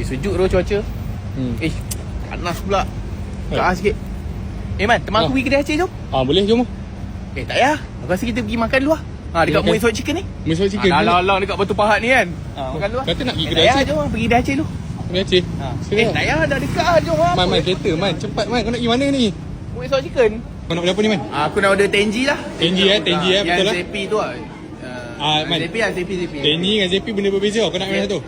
Sejuk tu cuaca. Panas pula. Kat sikit. Man, teman aku pergi kedai Aceh jom. Boleh, jom. Tak payah. Aku rasa kita pergi makan dulu lah. Dekat Muay Soy Chicken ni. Muay Soy Chicken. Alang-alang dekat Batu Pahat ni kan. Makan dulu lah. Kata nak pergi kedai Aceh. Jom pergi kedai Aceh dulu. Kedai Aceh? Tak payah, dah dekat lah. Jom lah. Man, kereta, Man. Cepat, Man. Kau nak pergi mana ni? Muay Soy Chicken. Kau nak order apa ni, Man? Aku nak order Tenji lah. Tenji, betul lah. Yang Zepi tu lah. Man. Zepi lah, Zepi. Tenji dengan Zepi benda berbeza. Kau nak mana satu?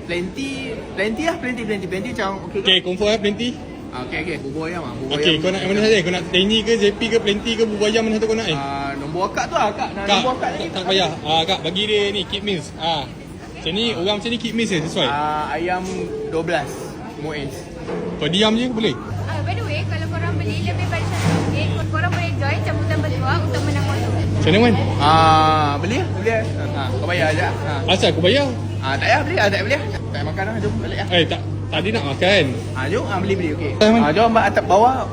Plenty lah, plenty macam okey ke? Okay, confirm plenty. Okey, bubur ayam lah. Okay, kau nak yang mana saja? Kau nak Tenji ke, Zepi ke, plenty ke, bubur ayam, mana satu kau nak? Nombor akak tu lah, Kak. Nombor akak ni. Tak payah. Kak, bagi dia ni, keep meals. Macam ni, orang macam ni keep meals je, sesuai. Ayam 12 Muiz. Kau diam je, boleh? By the way, kalau korang beli lebih pada RM1, korang boleh join cabutan bertuah untuk menang motor. Macam mana, Man? Beli lah. Kau bayar je. Asal aku bayar? Tak payah beli lah, tak payah. Tak payah makan lah, jom balik lah. Tadi nak makan. Jom, beli, okey. Man. Jom atas bawah,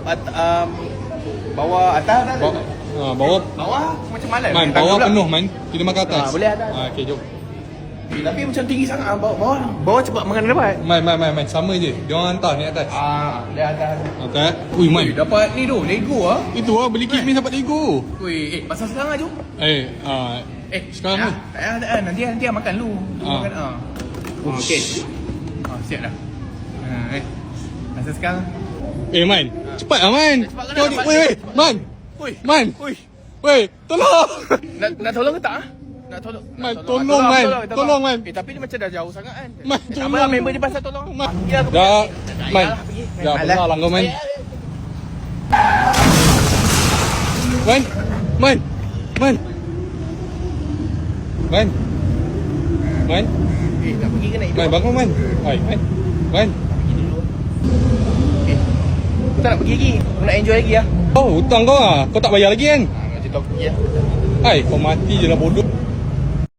bawah atas dah. Bawah macam malam. Man, bawah penuh, Man. Kita makan atas. Boleh atas. Okay, jom. Tapi macam tinggi sangat bawah cepat makan dapat. Man, sama je. Dia orang hantar ni atas. Dia atas. Atas. Ui, Man. Dapat ni tu, Lego ah. Itu lah, beli kit ni dapat Lego. Pasal sekarang jom. Sekarang ni. Tak payah, nanti makan dulu. Makan. Okey. Siap dah. Pasal sekarang. Man. Cepat lah, Man. Kau ni, Man. Man. Weh, tolong. Nak tolong ke tak? Nak tolong. Man, tolong, Man. Tolong, Man. Tapi dia macam dah jauh sangat kan. Man, tolong. Apa member dia pasal tolong? Man. Dah. Man. Dah, benar lah kau, Man. Man. Man. Man. Man. Man. Nak pergi ke nak hidup? Man, bangun, Man. Man. Man. Aku tak nak pergi lagi. Aku nak enjoy lagi lah. Hutang kau lah. Kau tak bayar lagi kan? Macam tu aku pergi lah. Kau mati je lah bodoh.